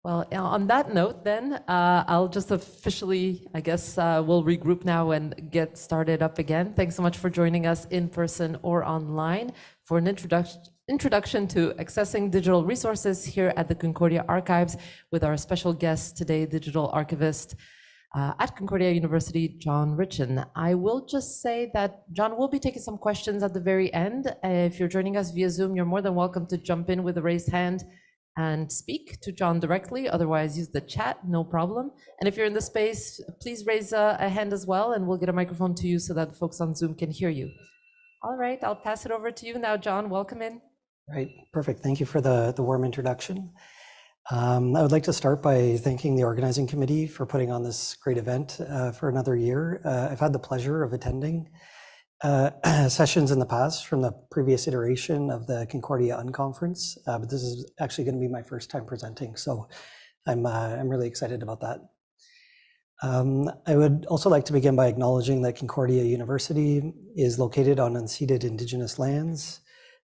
Well, on that note, then, I'll just officially, I guess, we'll regroup now and get started up again. Thanks so much for joining us in person or online for an introduction to accessing digital resources here at the Concordia Archives with our special guest today, digital archivist at Concordia University, John Richin. I will just say that John will be taking some questions at the very end. If you're joining us via Zoom, you're more than welcome to jump in with a raised hand and speak to John directly. Otherwise, use the chat, no problem. And if you're in the space, please raise a hand as well, and we'll get a microphone to you so that the folks on Zoom can hear you. All right, I'll pass it over to you now, John. Welcome in. Right, perfect. Thank you for the warm introduction. I would like to start by thanking the organizing committee for putting on this great event for another year. I've had the pleasure of attending sessions in the past from the previous iteration of the Concordia unconference, but this is actually going to be my first time presenting, so I'm really excited about that. I would also like to begin by acknowledging that Concordia University is located on unceded Indigenous lands.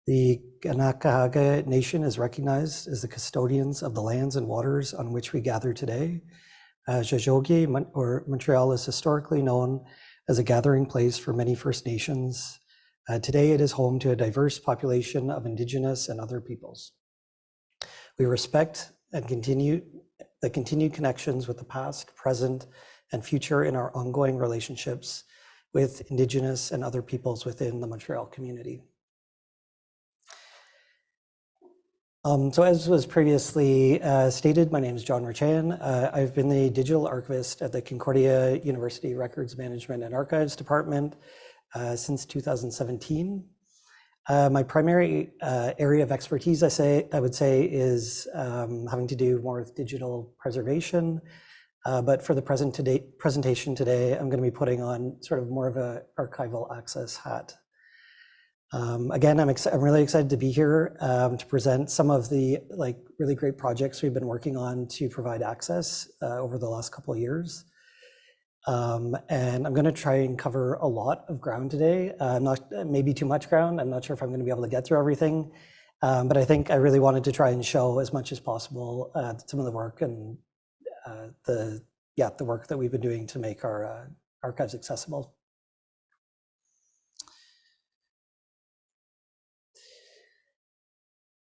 The Kanakahaga Nation is recognized as the custodians of the lands and waters on which we gather today. Jajogi, or Montreal, is historically known as a gathering place for many First Nations. Today it is home to a diverse population of Indigenous and other peoples. We respect and the continued connections with the past, present, and future in our ongoing relationships with Indigenous and other peoples within the Montreal community. So as was previously stated, my name is John Richin. I've been the digital archivist at the Concordia University Records Management and Archives Department since 2017. My primary area of expertise, I would say, is having to do more with digital preservation. But for the presentation today, I'm going to be putting on sort of more of an archival access hat. Again, I'm really excited to be here to present some of the really great projects we've been working on to provide access over the last couple of years. And I'm going to try and cover a lot of ground today, maybe too much ground. I'm not sure if I'm going to be able to get through everything, but I think I really wanted to try and show as much as possible some of the work and the work that we've been doing to make our archives accessible.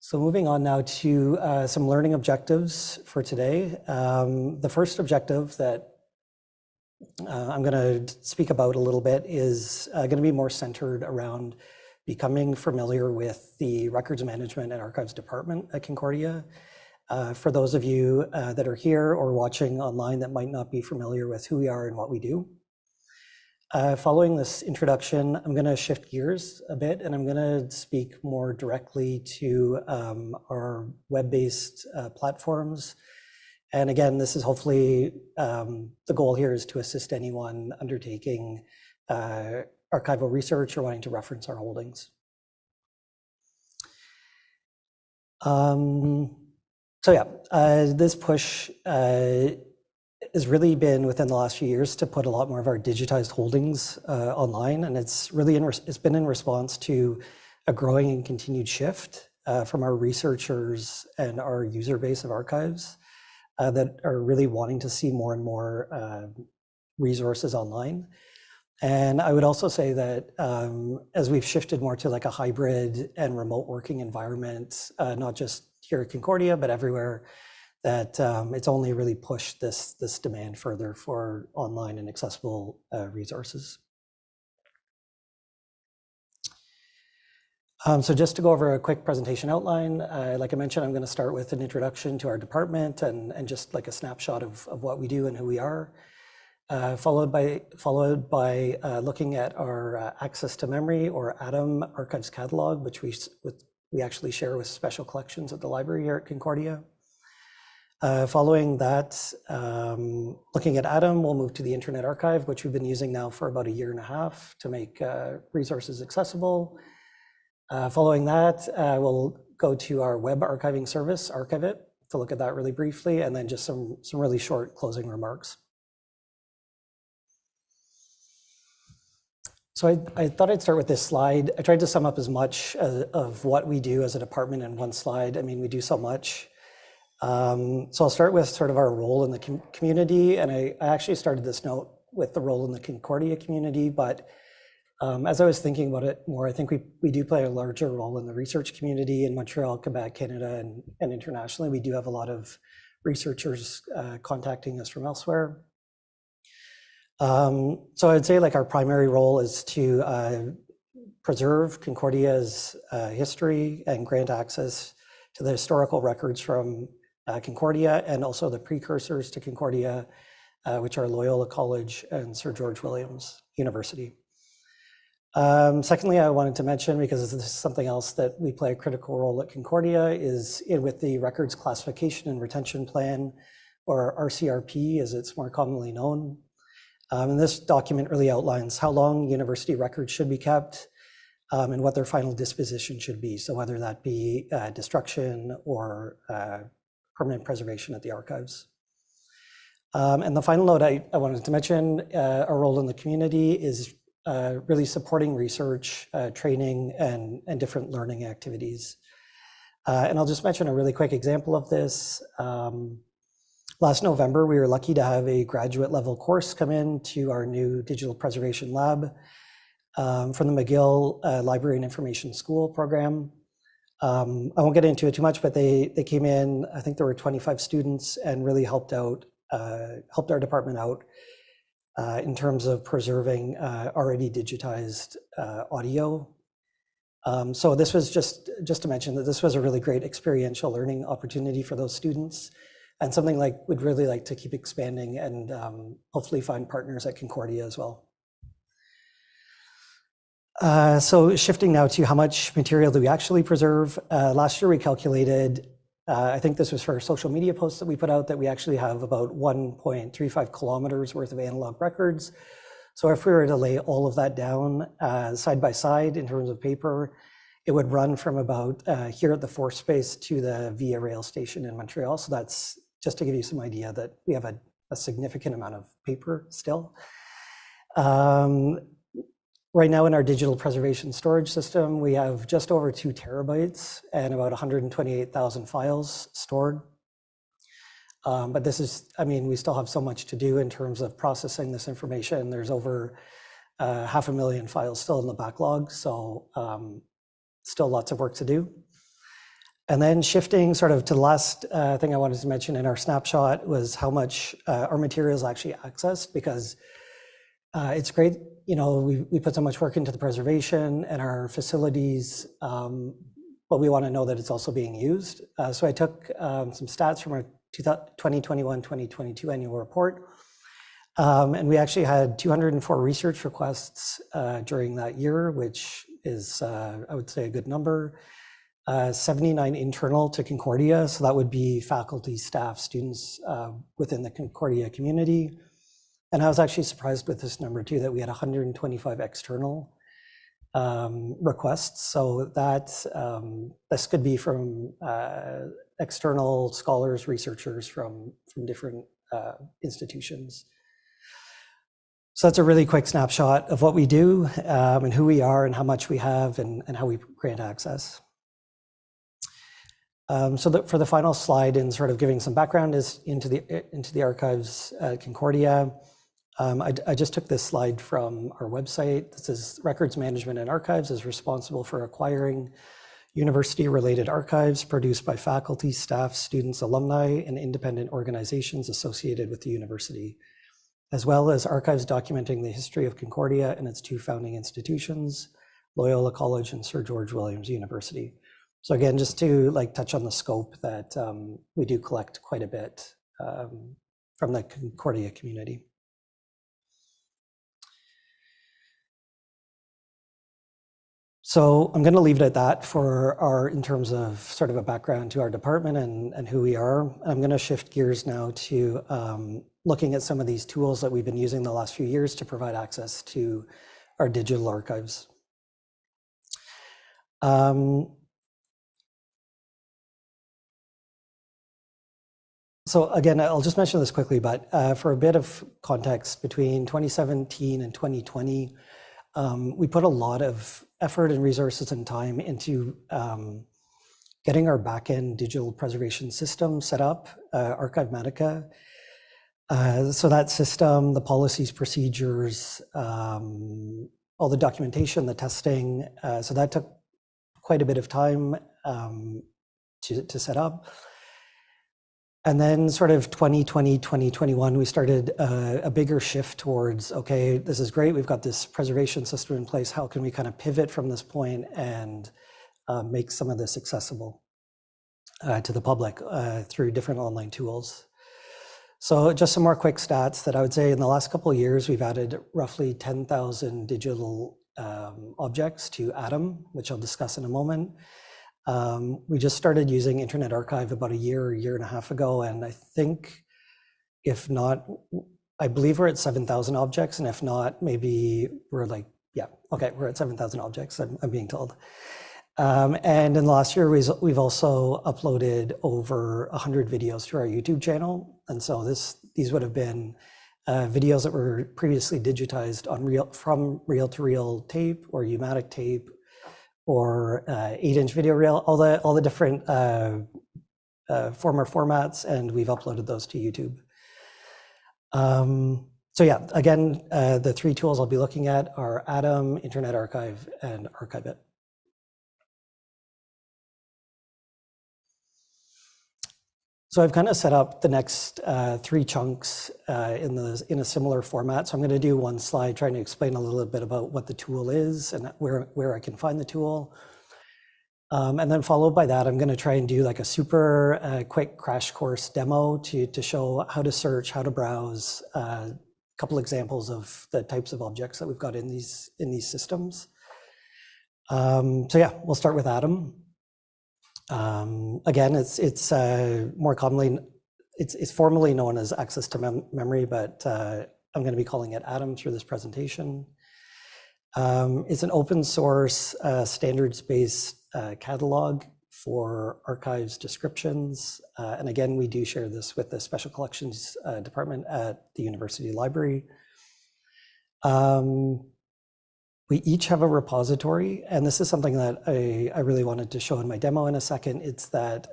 So moving on now to some learning objectives for today. The first objective that I'm going to speak about a little bit is going to be more centered around becoming familiar with the Records Management and Archives Department at Concordia. For those of you that are here or watching online that might not be familiar with who we are and what we do. Following this introduction, I'm going to shift gears a bit and I'm going to speak more directly to our web-based platforms. And again, this is hopefully, the goal here is to assist anyone undertaking archival research or wanting to reference our holdings. This push has really been within the last few years to put a lot more of our digitized holdings online, and it's been in response to a growing and continued shift from our researchers and our user base of archives that are really wanting to see more and more resources online. And I would also say that as we've shifted more to like a hybrid and remote working environment, not just here at Concordia, but everywhere, that it's only really pushed this demand further for online and accessible resources. So just to go over a quick presentation outline, like I mentioned, I'm going to start with an introduction to our department and just like a snapshot of what we do and who we are, followed by looking at our access to memory or ATOM archives catalog, which we actually share with special collections at the library here at Concordia. Following that, looking at ATOM, we'll move to the Internet Archive, which we've been using now for about a year and a half to make resources accessible. Following that, we'll go to our web archiving service, Archivit, to look at that really briefly, and then just some really short closing remarks. So I thought I'd start with this slide. I tried to sum up as much of what we do as a department in one slide. I mean, we do so much. So I'll start with sort of our role in the community, and I actually started this note with the role in the Concordia community, but as I was thinking about it more, I think we do play a larger role in the research community in Montreal, Quebec, Canada, and internationally. We do have a lot of researchers contacting us from elsewhere. So I'd say like our primary role is to preserve Concordia's history and grant access to the historical records from Concordia and also the precursors to Concordia, which are Loyola College and Sir George Williams University. Secondly, I wanted to mention, because this is something else that we play a critical role at Concordia, is with the Records Classification and Retention Plan, or RCRP as it's more commonly known. And this document really outlines how long university records should be kept and what their final disposition should be. So whether that be destruction or permanent preservation at the archives. And the final note I wanted to mention, our role in the community is really supporting research, training, and different learning activities. And I'll just mention a really quick example of this. Last November, we were lucky to have a graduate level course come in to our new digital preservation lab from the McGill Library and Information School program. I won't get into it too much, but they came in, I think there were 25 students, and really helped our department out in terms of preserving already digitized audio. So this was just to mention that this was a really great experiential learning opportunity for those students, and something like we'd really like to keep expanding and hopefully find partners at Concordia as well. So shifting now to how much material do we actually preserve. Last year we calculated, I think this was for social media posts that we put out, that we actually have about 1.35 kilometers worth of analog records. So if we were to lay all of that down side by side in terms of paper, it would run from about here at the Force Space to the Via Rail station in Montreal. So that's just to give you some idea that we have a significant amount of paper still. Right now in our digital preservation storage system, we have just over 2 terabytes and about 128,000 files stored. But this is, I mean, we still have so much to do in terms of processing this information. There's over 500,000 files still in the backlog, so still lots of work to do. And then shifting sort of to the last thing I wanted to mention in our snapshot was how much our materials actually accessed, because it's great, you know, we put so much work into the preservation and our facilities, but we want to know that it's also being used. So I took some stats from our 2021-2022 annual report, and we actually had 204 research requests during that year, which is, I would say, a good number. 79 internal to Concordia, so that would be faculty, staff, students within the Concordia community. And I was actually surprised with this number too, that we had 125 external requests. So that this could be from external scholars, researchers from different institutions. So that's a really quick snapshot of what we do and who we are and how much we have and how we grant access. So for the final slide, and sort of giving some background is into the archives at Concordia. I just took this slide from our website. This is Records Management and Archives is responsible for acquiring university-related archives produced by faculty, staff, students, alumni, and independent organizations associated with the university, as well as archives documenting the history of Concordia and its 2 founding institutions, Loyola College and Sir George Williams University. So again, just to like touch on the scope that we do collect quite a bit from the Concordia community. So I'm going to leave it at that for in terms of sort of a background to our department and who we are. I'm going to shift gears now to looking at some of these tools that we've been using the last few years to provide access to our digital archives. So again, I'll just mention this quickly, but for a bit of context, between 2017 and 2020, we put a lot of effort and resources and time into getting our backend digital preservation system set up, Archivematica. So that system, the policies, procedures, all the documentation, the testing, so that took quite a bit of time to set up. And then sort of 2020, 2021, we started a bigger shift towards, okay, this is great, we've got this preservation system in place, how can we kind of pivot from this point and make some of this accessible to the public through different online tools. So just some more quick stats that I would say in the last couple of years, we've added roughly 10,000 digital objects to Atom, which I'll discuss in a moment. We just started using Internet Archive about a year and a half ago, and I think, if not, I believe we're at 7,000 objects, and if not, maybe we're like, yeah, okay, we're at 7,000 objects, I'm being told. And in the last year, we've also uploaded over 100 videos to our YouTube channel, and so these would have been videos that were previously digitized on from reel-to-reel tape or U-matic tape, or 8-inch video reel, all the different former formats, and we've uploaded those to YouTube. So yeah, again, the three tools I'll be looking at are Atom, Internet Archive, and Archiveit. So I've kind of set up the next three chunks in a similar format. So I'm going to do one slide trying to explain a little bit about what the tool is and where I can find the tool. And then followed by that, I'm going to try and do like a super quick crash course demo to show how to search, how to browse, a couple examples of the types of objects that we've got in these systems. So yeah, we'll start with Atom. Again, it's more commonly, it's formally known as access to memory, but I'm going to be calling it Atom through this presentation. It's an open source, standards-based catalog for archives descriptions. And again, we do share this with the Special Collections Department at the University Library. We each have a repository, and this is something that I really wanted to show in my demo in a second. It's that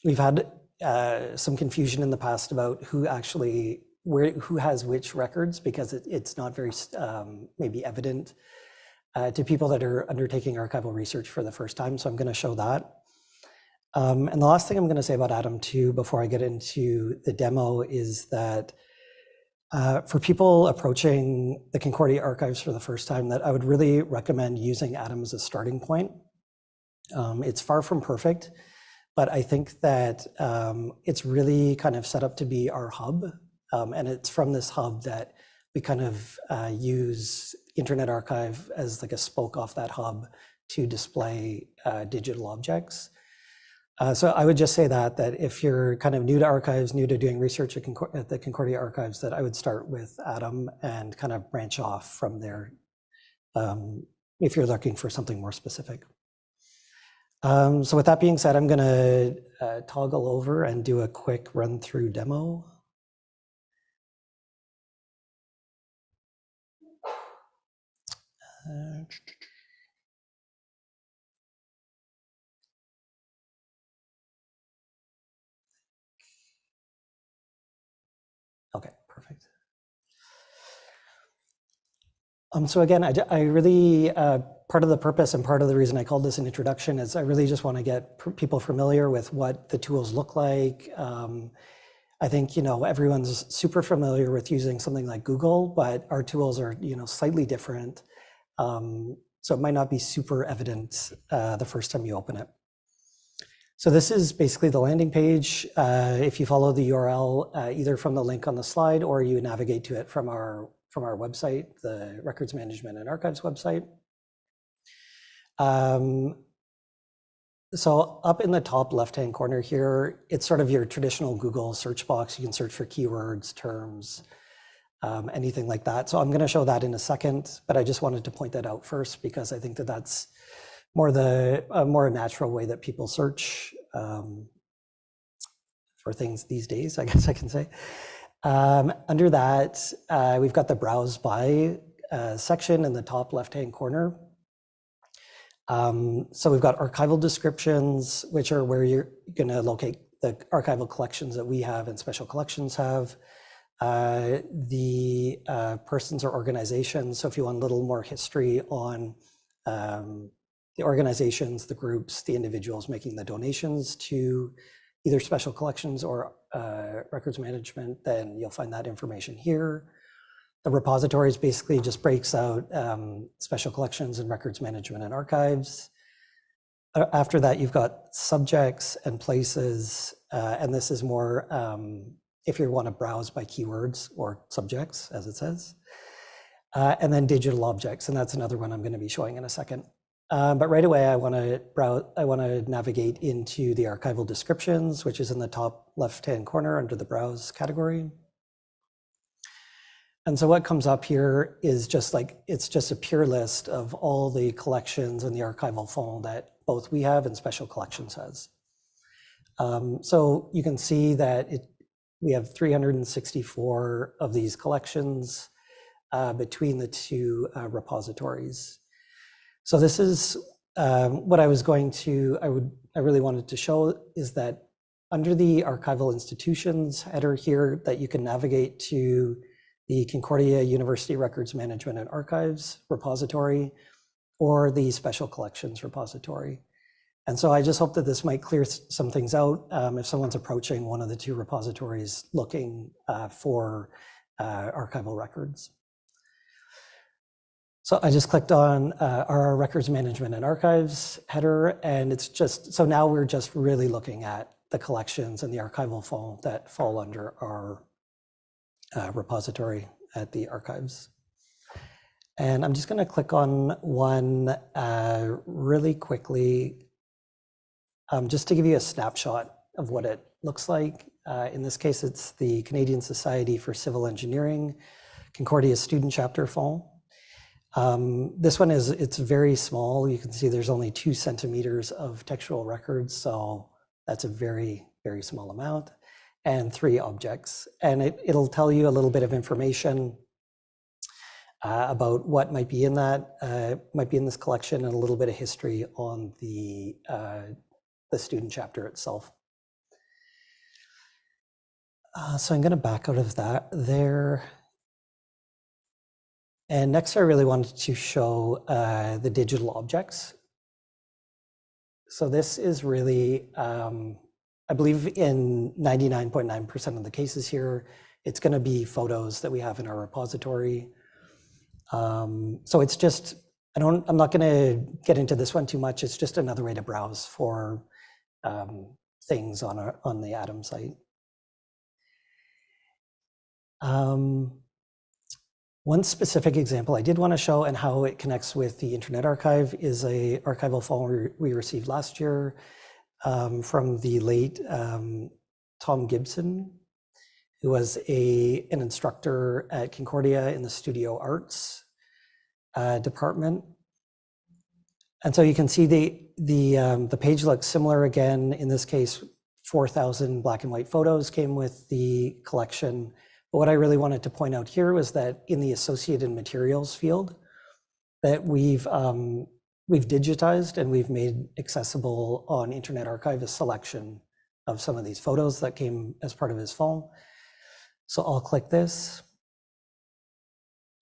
we've had some confusion in the past about who has which records, because it's not very maybe evident to people that are undertaking archival research for the first time. So I'm going to show that. And the last thing I'm going to say about Atom 2 before I get into the demo is that for people approaching the Concordia archives for the first time, that I would really recommend using Atom as a starting point. It's far from perfect, but I think that it's really kind of set up to be our hub. And it's from this hub that we kind of use Internet Archive as like a spoke off that hub to display digital objects. So I would just say that if you're kind of new to archives, new to doing research at the Concordia archives, that I would start with Atom and kind of branch off from there if you're looking for something more specific. So with that being said, I'm going to toggle over and do a quick run through demo. Okay, perfect. So again, I really, part of the purpose and part of the reason I called this an introduction is I really just want to get people familiar with what the tools look like. I think, everyone's super familiar with using something like Google, but our tools are, slightly different. So it might not be super evident the first time you open it. So this is basically the landing page. If you follow the URL, either from the link on the slide or you navigate to it from our website, the Records Management and Archives website. So up in the top left-hand corner here, it's sort of your traditional Google search box. You can search for keywords, terms, anything like that. So I'm going to show that in a second, but I just wanted to point that out first because I think that that's more a more natural way that people search for things these days, I guess I can say. Under that, we've got the Browse By section in the top left-hand corner. So we've got archival descriptions, which are where you're going to locate the archival collections that we have and special collections have. The persons or organizations, so if you want a little more history on the organizations, the groups, the individuals making the donations to either special collections or records management, then you'll find that information here. The repositories basically just breaks out special collections and records management and archives. After that, you've got subjects and places, and this is more if you want to browse by keywords or subjects, as it says. And then digital objects, and that's another one I'm going to be showing in a second. But right away, I want to navigate into the archival descriptions, which is in the top left-hand corner under the browse category. And so what comes up here is it's just a pure list of all the collections in the archival file that both we have and special collections has. So you can see that we have 364 of these collections between the two repositories. So this is what I really wanted to show is that under the archival institutions header here that you can navigate to the Concordia University Records Management and Archives repository or the Special Collections repository. And so I just hope that this might clear some things out if someone's approaching one of the two repositories looking for archival records. So I just clicked on our Records Management and Archives header, and it's just, so now we're just really looking at the collections and the archival file that fall under our repository at the archives. And I'm just going to click on one really quickly, just to give you a snapshot of what it looks like. In this case, it's the Canadian Society for Civil Engineering, Concordia Student Chapter file. This one it's very small. You can see there's only 2 centimeters of textual records, so that's a very, very small amount, and 3 objects. And it'll tell you a little bit of information about what might be in this collection, and a little bit of history on the student chapter itself. So I'm going to back out of that there. And next, I really wanted to show the digital objects. So this is really, I believe in 99.9% of the cases here, it's going to be photos that we have in our repository. So it's just, I'm not going to get into this one too much. It's just another way to browse for things on the Atom site. One specific example I did want to show and how it connects with the Internet Archive is a archival file we received last year from the late Tom Gibson, who was an instructor at Concordia in the Studio Arts department. And so you can see the page looks similar again. In this case, 4,000 black and white photos came with the collection. But what I really wanted to point out here was that in the associated materials field, that we've digitized and we've made accessible on Internet Archive a selection of some of these photos that came as part of his file. So I'll click this,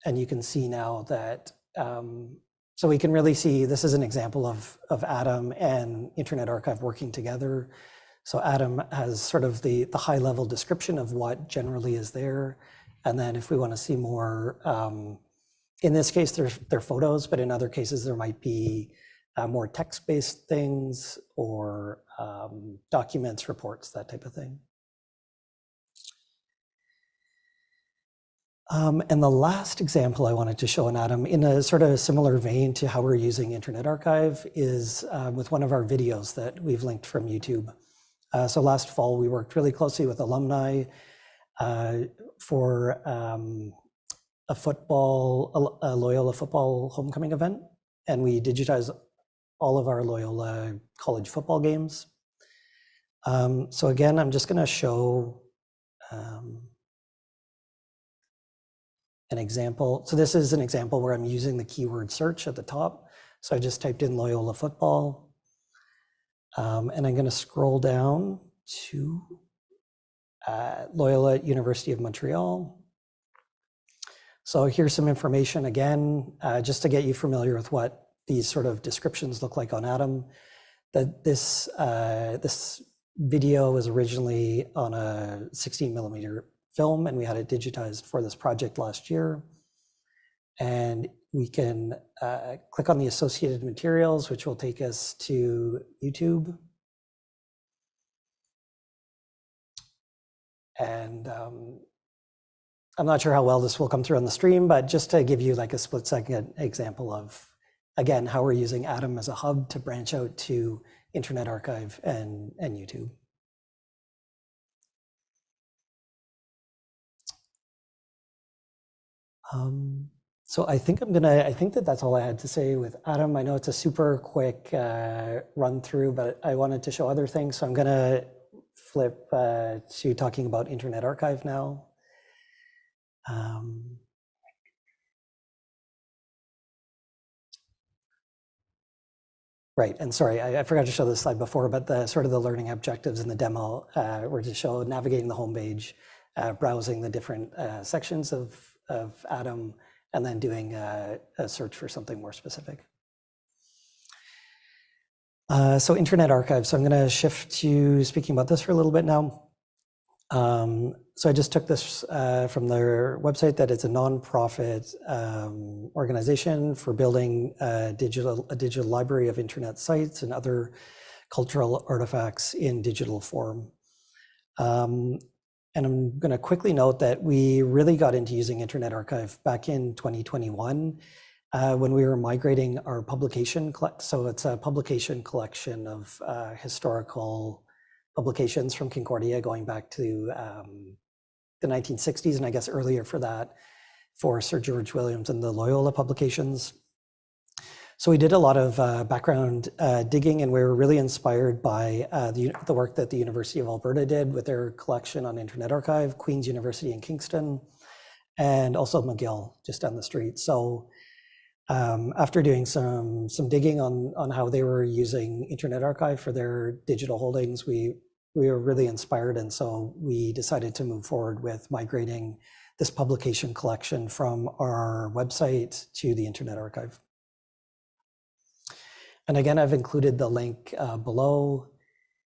and you can see now that, so we can really see this is an example of Atom and Internet Archive working together. So Atom has sort of the high level description of what generally is there. And then if we want to see more, in this case, they're photos, but in other cases, there might be more text-based things or documents, reports, that type of thing. And the last example I wanted to show in Atom, in a sort of similar vein to how we're using Internet Archive, is with one of our videos that we've linked from YouTube. So last fall, we worked really closely with alumni for a Loyola football homecoming event, and we digitized all of our Loyola college football games. So again, I'm just going to show an example. So this is an example where I'm using the keyword search at the top. So I just typed in Loyola football, and I'm going to scroll down to Loyola University of Montreal. So here's some information again, just to get you familiar with what these sort of descriptions look like on Atom. That this video was originally on a 16mm film, and we had it digitized for this project last year. And we can click on the associated materials, which will take us to YouTube. And I'm not sure how well this will come through on the stream, but just to give you like a split-second example of, again, how we're using Atom as a hub to branch out to Internet Archive and YouTube. So I think that's all I had to say with Atom. I know it's a super quick run through, but I wanted to show other things. So I'm gonna flip to talking about Internet Archive now. Right, and sorry, I forgot to show this slide before, but the sort of the learning objectives in the demo were to show navigating the homepage, browsing the different sections of Atom, and then doing a search for something more specific. So Internet Archive, so I'm gonna shift to speaking about this for a little bit now. So I just took this from their website, that it's a nonprofit organization for building a digital library of internet sites and other cultural artifacts in digital form. And I'm going to quickly note that we really got into using Internet Archive back in 2021 when we were migrating our publication. So it's a publication collection of historical publications from Concordia going back to the 1960s, and I guess earlier for that, for Sir George Williams and the Loyola publications. So we did a lot of background digging, and we were really inspired by the work that the University of Alberta did with their collection on Internet Archive, Queen's University in Kingston, and also McGill just down the street. So after doing some digging on how they were using Internet Archive for their digital holdings, we were really inspired, and so we decided to move forward with migrating this publication collection from our website to the Internet Archive. And again, I've included the link below,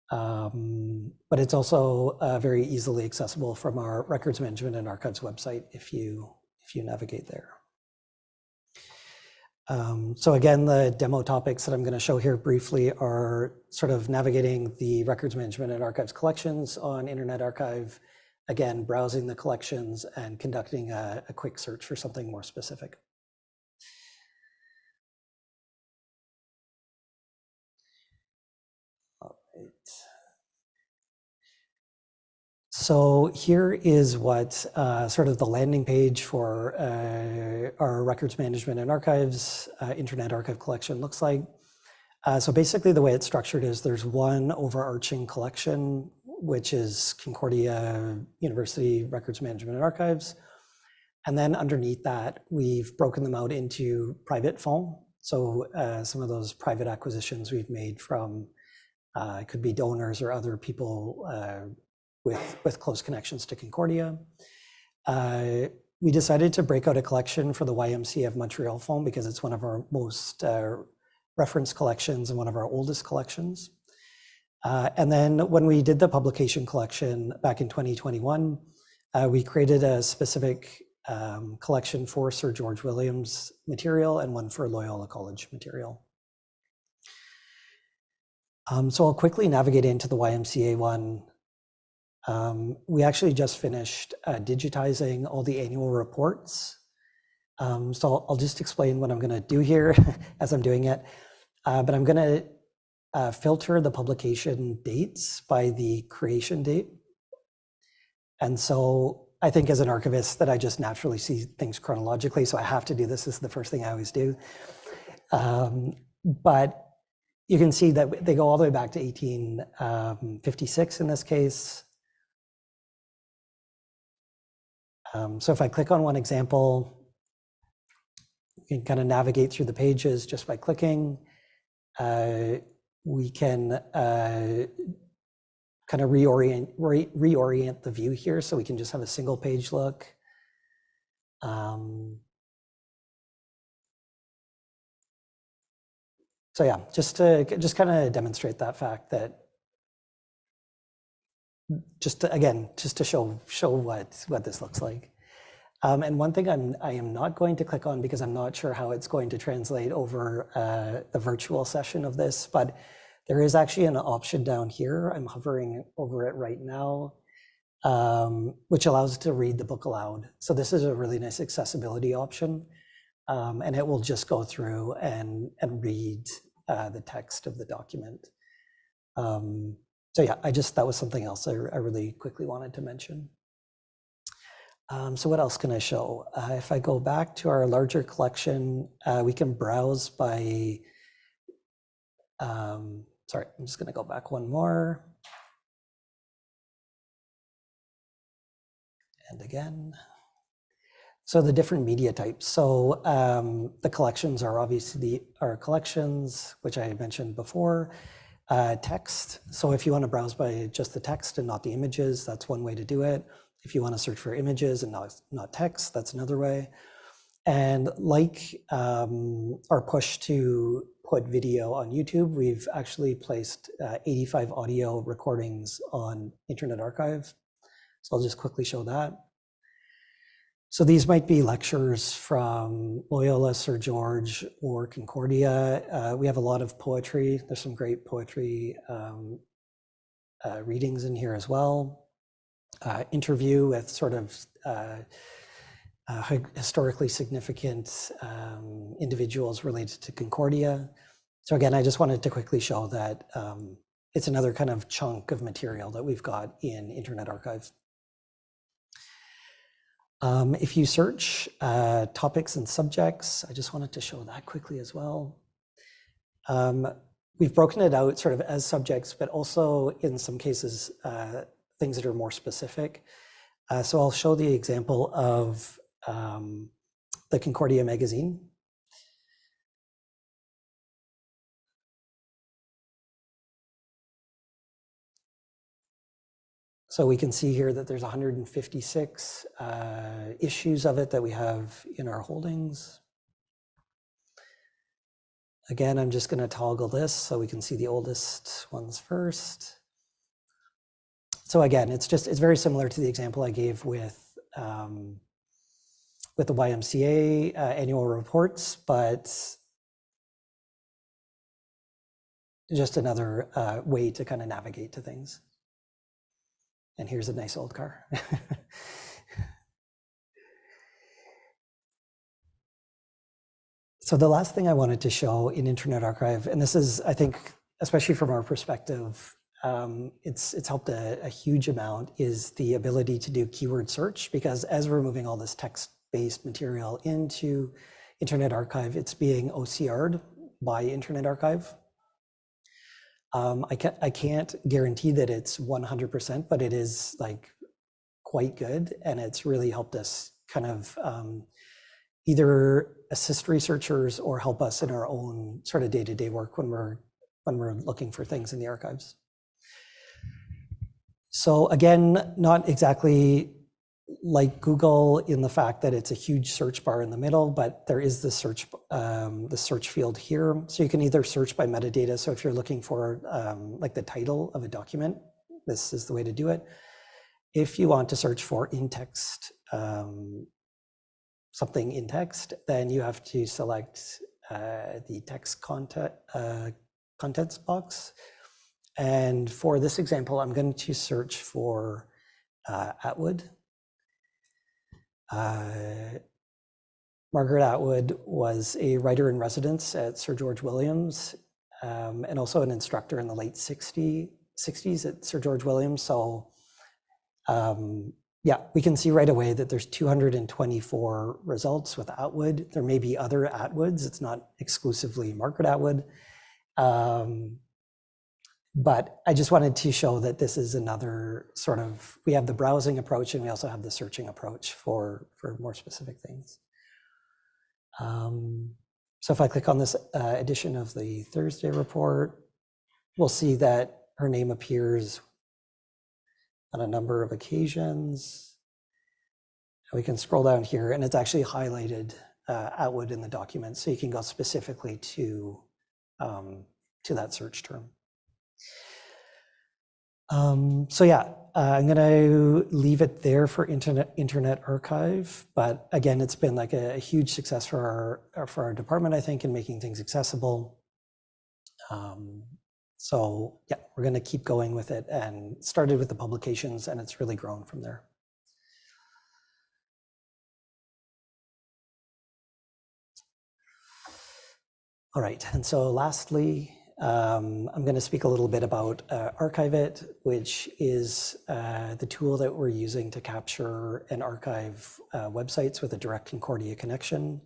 but it's also very easily accessible from our Records Management and Archives website if you navigate there. So again, the demo topics that I'm going to show here briefly are sort of navigating the Records Management and Archives collections on Internet Archive, again, browsing the collections and conducting a quick search for something more specific. All right. So here is what sort of the landing page for our Records Management and Archives Internet Archive collection looks like. So basically the way it's structured is there's one overarching collection, which is Concordia University Records Management and Archives. And then underneath that, we've broken them out into private fonds. So some of those private acquisitions we've made from, it could be donors or other people with close connections to Concordia. We decided to break out a collection for the YMCA of Montreal Fund because it's one of our most referenced collections and one of our oldest collections. And then when we did the publication collection back in 2021, we created a specific collection for Sir George Williams material and one for Loyola College material. So I'll quickly navigate into the YMCA one. We actually just finished digitizing all the annual reports. So I'll just explain what I'm going to do here as I'm doing it. But I'm going to filter the publication dates by the creation date. And so I think as an archivist that I just naturally see things chronologically, so I have to do this. This is the first thing I always do. But you can see that they go all the way back to 1856 in this case. So if I click on one example, we can kind of navigate through the pages just by clicking. We can kind of reorient the view here, so we can just have a single page look. So yeah, just kind of demonstrate that fact that just to show what this looks like. And one thing I am not going to click on because I'm not sure how it's going to translate over the virtual session of this, but there is actually an option down here. I'm hovering over it right now, which allows us to read the book aloud. So this is a really nice accessibility option, and it will just go through and read the text of the document. So yeah, that was something else I really quickly wanted to mention. So what else can I show? If I go back to our larger collection, we can browse by, sorry, I'm just gonna go back one more. And again. So the different media types. So the collections are obviously our collections, which I mentioned before. Text. So if you want to browse by just the text and not the images, that's one way to do it. If you want to search for images and not text, that's another way. And like our push to put video on YouTube, we've actually placed 85 audio recordings on Internet Archive. So I'll just quickly show that. So these might be lectures from Loyola, Sir George, or Concordia. We have a lot of poetry. There's some great poetry readings in here as well. Interview with sort of historically significant individuals related to Concordia. So again, I just wanted to quickly show that it's another kind of chunk of material that we've got in Internet Archive. If you search topics and subjects, I just wanted to show that quickly as well. We've broken it out sort of as subjects, but also in some cases, things that are more specific. So I'll show the example of the Concordia magazine. So we can see here that there's 156 issues of it that we have in our holdings. Again, I'm just going to toggle this so we can see the oldest ones first. So again, it's very similar to the example I gave with the YMCA annual reports, but just another way to kind of navigate to things. And here's a nice old car. So the last thing I wanted to show in Internet Archive, and this is, I think, especially from our perspective, it's helped a huge amount, is the ability to do keyword search, because as we're moving all this text-based material into Internet Archive, it's being OCR'd by Internet Archive. I can't guarantee that it's 100%, but it is like quite good, and it's really helped us kind of either assist researchers or help us in our own sort of day-to-day work when we're looking for things in the archives. So again, not exactly like Google in the fact that it's a huge search bar in the middle, but there is the search field here. So you can either search by metadata. So if you're looking for like the title of a document, this is the way to do it. If you want to search for in-text, something in text, then you have to select the text contents box. And for this example, I'm going to search for Atwood. Margaret Atwood was a writer in residence at Sir George Williams, and also an instructor in the late 60s at Sir George Williams. So yeah, we can see right away that there's 224 results with Atwood. There may be other Atwoods. It's not exclusively Margaret Atwood. But I just wanted to show that this is another sort of, we have the browsing approach and we also have the searching approach for more specific things. So if I click on this edition of the Thursday report, we'll see that her name appears on a number of occasions. We can scroll down here, and it's actually highlighted outward in the document, so you can go specifically to that search term. So yeah, I'm going to leave it there for Internet Archive. But again, it's been like a huge success for our department, I think, in making things accessible. So yeah, we're going to keep going with it, and started with the publications, and it's really grown from there. All right, and so lastly, I'm going to speak a little bit about Archive It, which is the tool that we're using to capture and archive websites with a direct Concordia connection.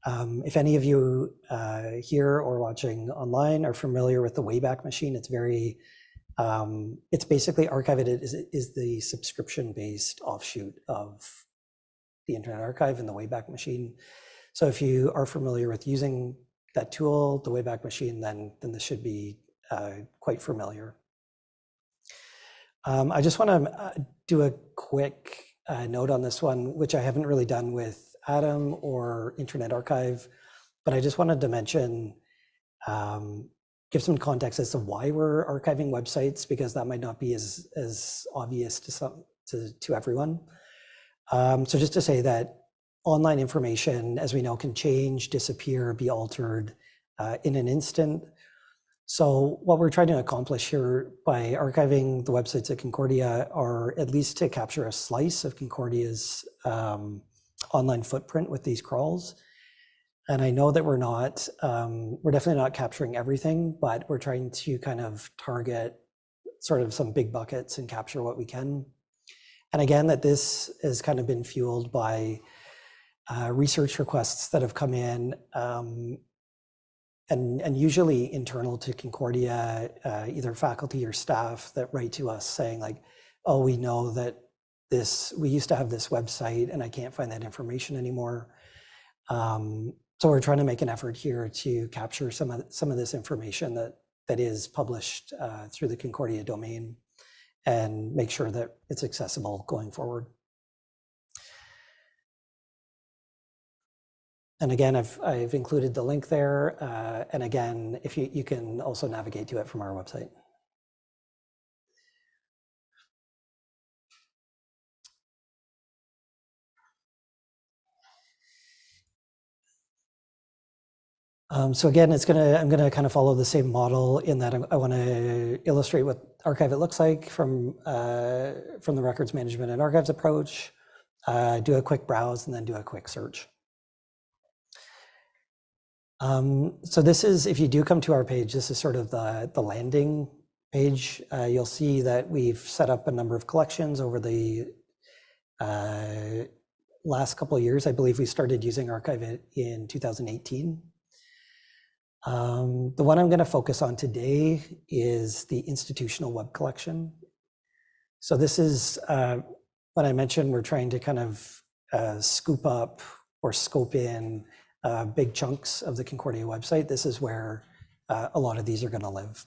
If any of you here or watching online are familiar with the Wayback Machine, it's basically Archive It is the subscription-based offshoot of the Internet Archive and the Wayback Machine. So if you are familiar with using that tool, the Wayback Machine, then this should be quite familiar. I just want to do a quick note on this one, which I haven't really done with Adam or Internet Archive, but I just wanted to mention, give some context as to why we're archiving websites, because that might not be as obvious to everyone. So just to say that online information, as we know, can change, disappear, be altered in an instant. So what we're trying to accomplish here by archiving the websites at Concordia are at least to capture a slice of Concordia's online footprint with these crawls. And I know that we're definitely not capturing everything, but we're trying to kind of target sort of some big buckets and capture what we can. And again, that this has kind of been fueled by research requests that have come in, and usually internal to Concordia, either faculty or staff that write to us saying like, oh, we know that we used to have this website and I can't find that information anymore. So we're trying to make an effort here to capture some of this information that is published through the Concordia domain and make sure that it's accessible going forward. And again, I've included the link there. And again, if you can also navigate to it from our website. So again, I'm gonna kind of follow the same model in that I want to illustrate what Archive It looks like from the records management and archives approach, do a quick browse, and then do a quick search. So this is, if you do come to our page, this is sort of the landing page. You'll see that we've set up a number of collections over the last couple of years. I believe we started using Archive It in 2018. The one I'm going to focus on today is the institutional web collection. So this is when I mentioned we're trying to kind of scoop up or scope in big chunks of the Concordia website. This is where a lot of these are going to live.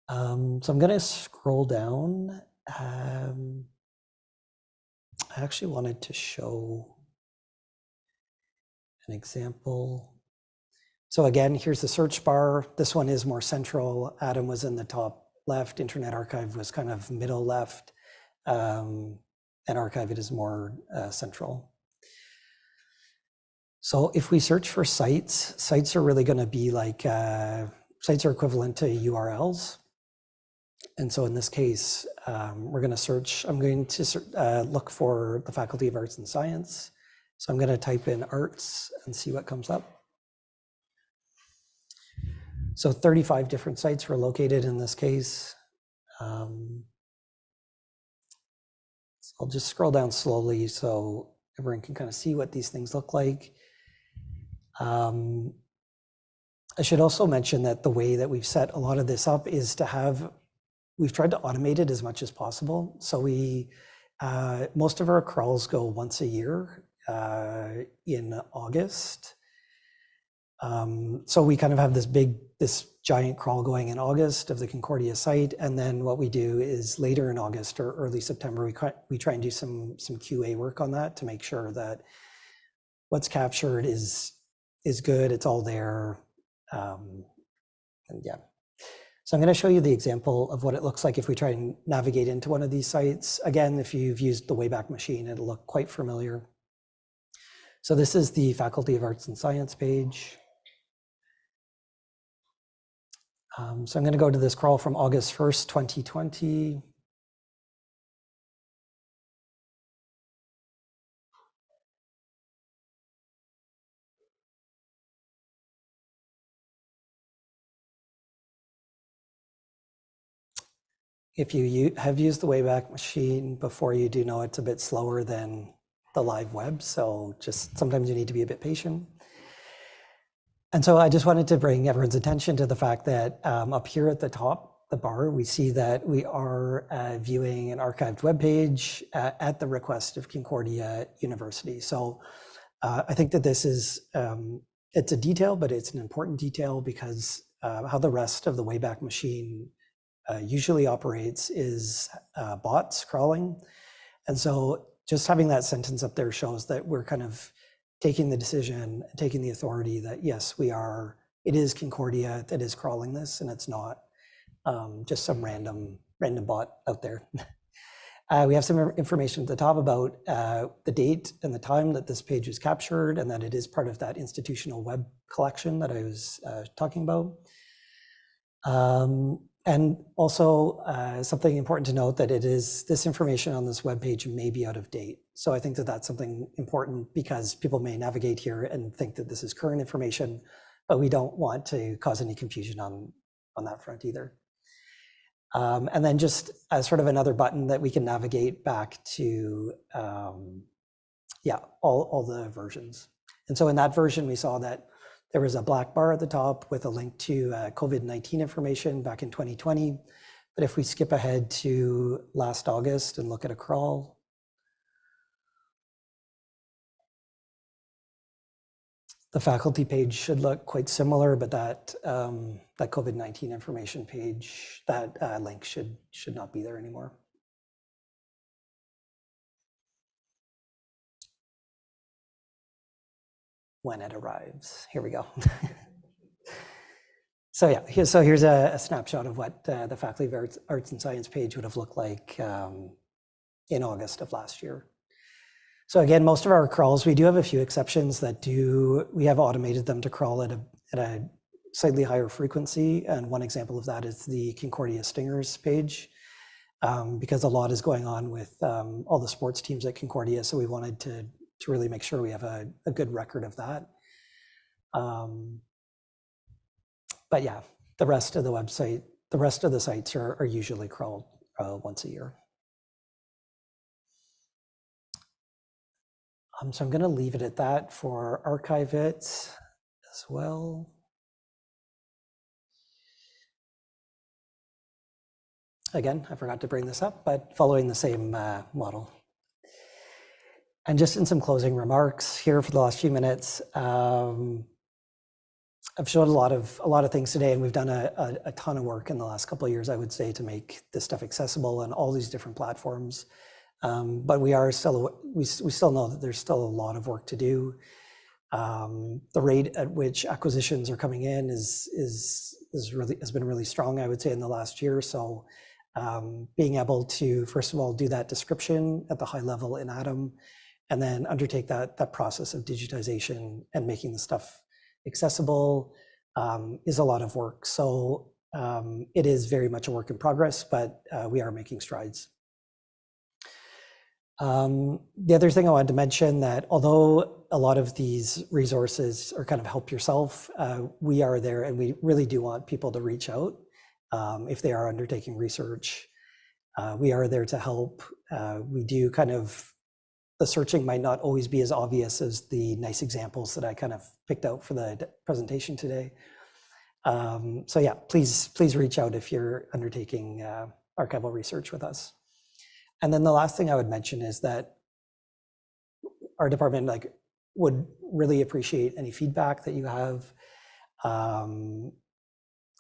So I'm going to scroll down. I actually wanted to show an example. So again, here's the search bar. This one is more central. Adam was in the top left. Internet Archive was kind of middle left. And Archive It is more central. So if we search for sites are really going to be like, sites are equivalent to URLs. And so in this case, we're going to search, I'm going to look for the Faculty of Arts and Science. So I'm going to type in arts and see what comes up. So 35 different sites were located in this case. So I'll just scroll down slowly so everyone can kind of see what these things look like. I should also mention that the way that we've set a lot of this up is we've tried to automate it as much as possible. So most of our crawls go once a year, in August. So we kind of have this giant crawl going in August of the Concordia site, and then what we do is later in August or early September, we try and do some QA work on that to make sure that what's captured is good, it's all there, and yeah. So I'm going to show you the example of what it looks like if we try and navigate into one of these sites. Again, if you've used the Wayback Machine, it'll look quite familiar. So this is the Faculty of Arts and Science page. So I'm going to go to this crawl from August 1st, 2020. If you have used the Wayback Machine before, you do know it's a bit slower than the live web, so just sometimes you need to be a bit patient. And so I just wanted to bring everyone's attention to the fact that up here at the top, the bar, we see that we are viewing an archived web page at the request of Concordia University. So I think that this is, it's a detail, but it's an important detail because how the rest of the Wayback Machine usually operates is bots crawling. And so just having that sentence up there shows that we're kind of taking the decision, taking the authority that yes, it is Concordia that is crawling this, and it's not just some random bot out there. We have some information at the top about the date and the time that this page was captured, and that it is part of that institutional web collection that I was talking about. And also something important to note that this information on this web page may be out of date. So I think that that's something important because people may navigate here and think that this is current information, but we don't want to cause any confusion on that front either. And then just as sort of another button that we can navigate back to, all the versions. And so in that version, we saw that there was a black bar at the top with a link to COVID-19 information back in 2020. But if we skip ahead to last August and look at a crawl, the faculty page should look quite similar, but that COVID-19 information page, that link should not be there anymore. When it arrives. Here we go. So yeah, here's a snapshot of what the Faculty of Arts and Science page would have looked like in August of last year. So again, most of our crawls, we do have a few exceptions that we have automated them to crawl at a slightly higher frequency. And one example of that is the Concordia Stingers page, because a lot is going on with all the sports teams at Concordia. So we wanted to really make sure we have a good record of that. But yeah, the rest of the sites are usually crawled once a year. So I'm going to leave it at that for Archive It as well. Again, I forgot to bring this up, but following the same model. And just in some closing remarks here for the last few minutes, I've showed a lot of things today, and we've done a ton of work in the last couple of years, I would say, to make this stuff accessible on all these different platforms. But we still know that there's still a lot of work to do. The rate at which acquisitions are coming in has been really strong, I would say, in the last year. So being able to, first of all, do that description at the high level in Atom, and then undertake that process of digitization and making the stuff accessible is a lot of work. So it is very much a work in progress, but we are making strides. The other thing I wanted to mention, that although a lot of these resources are kind of help yourself, we are there, and we really do want people to reach out if they are undertaking research. We are there to help. We do the searching might not always be as obvious as the nice examples that I kind of picked out for the presentation today. So yeah, please reach out if you're undertaking archival research with us. And then the last thing I would mention is that our department like would really appreciate any feedback that you have.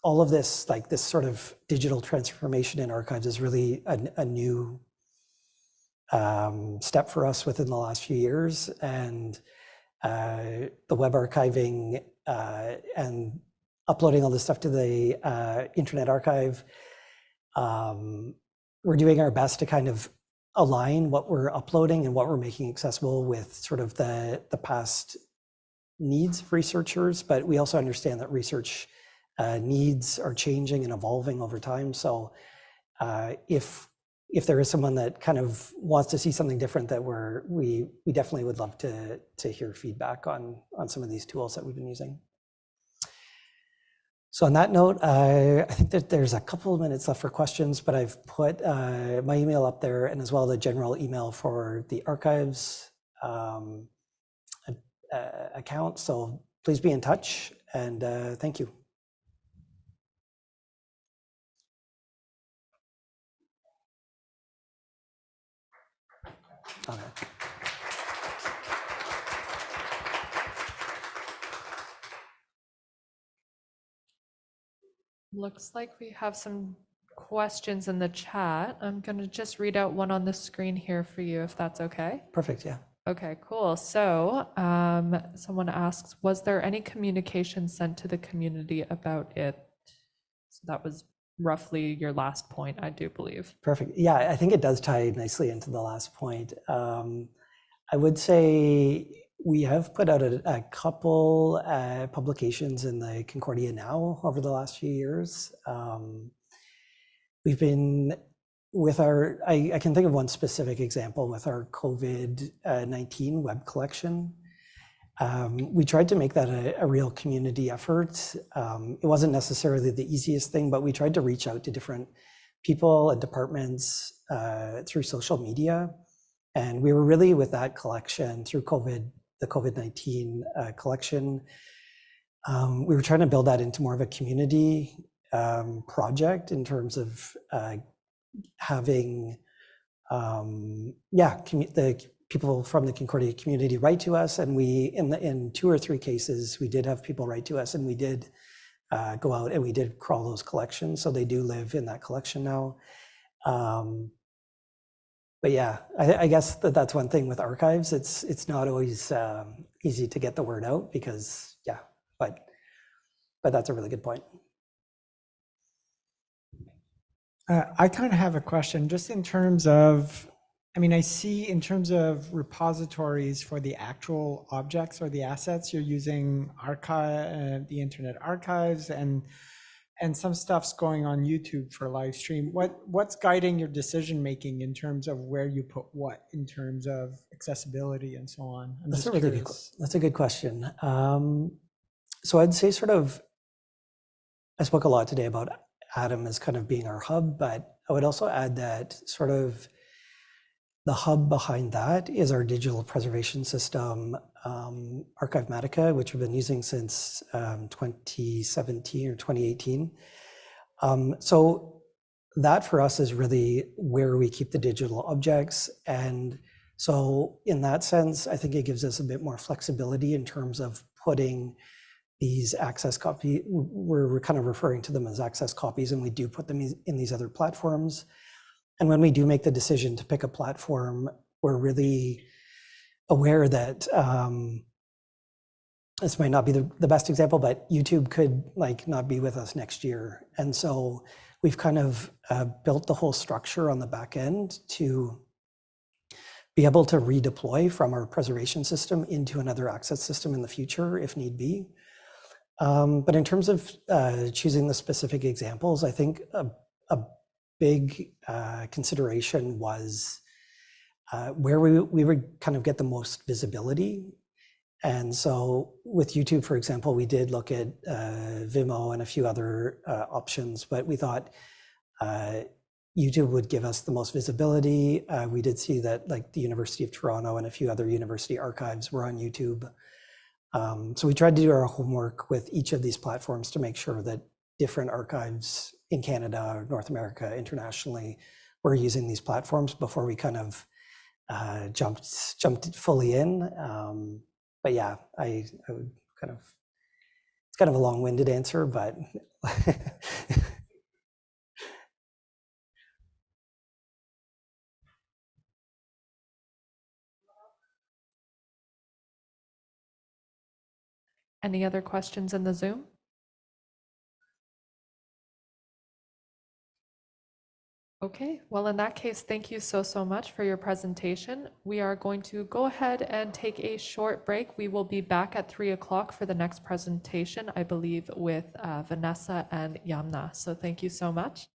All of this, like this sort of digital transformation in archives is really a new step for us within the last few years. And the web archiving and uploading all this stuff to the Internet Archive, we're doing our best to kind of align what we're uploading and what we're making accessible with sort of the past needs of researchers, but we also understand that research needs are changing and evolving over time. So if there is someone that kind of wants to see something different, that we definitely would love to hear feedback on some of these tools that we've been using. So on that note, I think that there's a couple of minutes left for questions, but I've put my email up there, and as well the general email for the archives account. So please be in touch, and thank you. Okay. Looks like we have some questions in the chat. I'm going to just read out one on the screen here for you, if that's okay. Perfect, yeah. Okay, cool. So someone asks, was there any communication sent to the community about it? So that was roughly your last point, I do believe. Perfect. Yeah, I think it does tie nicely into the last point. I would say we have put out a couple publications in the Concordia now over the last few years. We've been with our, I can think of one specific example with our COVID-19 web collection. We tried to make that a real community effort. It wasn't necessarily the easiest thing, but we tried to reach out to different people and departments through social media. And we were really with that collection through the COVID-19 collection. We were trying to build that into more of a community project in terms of having, the people from the Concordia community write to us, and we, in 2 or 3 cases, we did have people write to us, and we did go out and we did crawl those collections, so they do live in that collection now. But yeah, I guess that's one thing with archives. It's not always easy to get the word out because, yeah, but that's a really good point. I kind of have a question just in terms of, I mean, I see in terms of repositories for the actual objects or the assets, you're using the Internet Archives, and some stuff's going on YouTube for live stream. What's guiding your decision making in terms of where you put what in terms of accessibility and so on? That's a good question. So I'd say sort of, I spoke a lot today about Atom as kind of being our hub, but I would also add that sort of the hub behind that is our digital preservation system, Archivematica, which we've been using since 2017 or 2018. So that for us is really where we keep the digital objects. And so in that sense, I think it gives us a bit more flexibility in terms of putting these access copy, we're kind of referring to them as access copies, and we do put them in these other platforms. And when we do make the decision to pick a platform, we're really aware that this might not be the best example, but YouTube could not be with us next year. And so we've kind of built the whole structure on the back end to be able to redeploy from our preservation system into another access system in the future if need be. But in terms of choosing the specific examples, I think a big consideration was where we would kind of get the most visibility. And so with YouTube, for example, we did look at Vimeo and a few other options, but we thought YouTube would give us the most visibility. We did see that the University of Toronto and a few other university archives were on YouTube. So we tried to do our homework with each of these platforms to make sure that different archives in Canada, North America, internationally, were using these platforms before we kind of jumped fully in. But yeah, I would kind of, it's kind of a long-winded answer, but Any other questions in the Zoom? Okay, well, in that case, thank you so much for your presentation. We are going to go ahead and take a short break. We will be back at 3 o'clock for the next presentation, I believe, with Vanessa and Yamna. So thank you so much.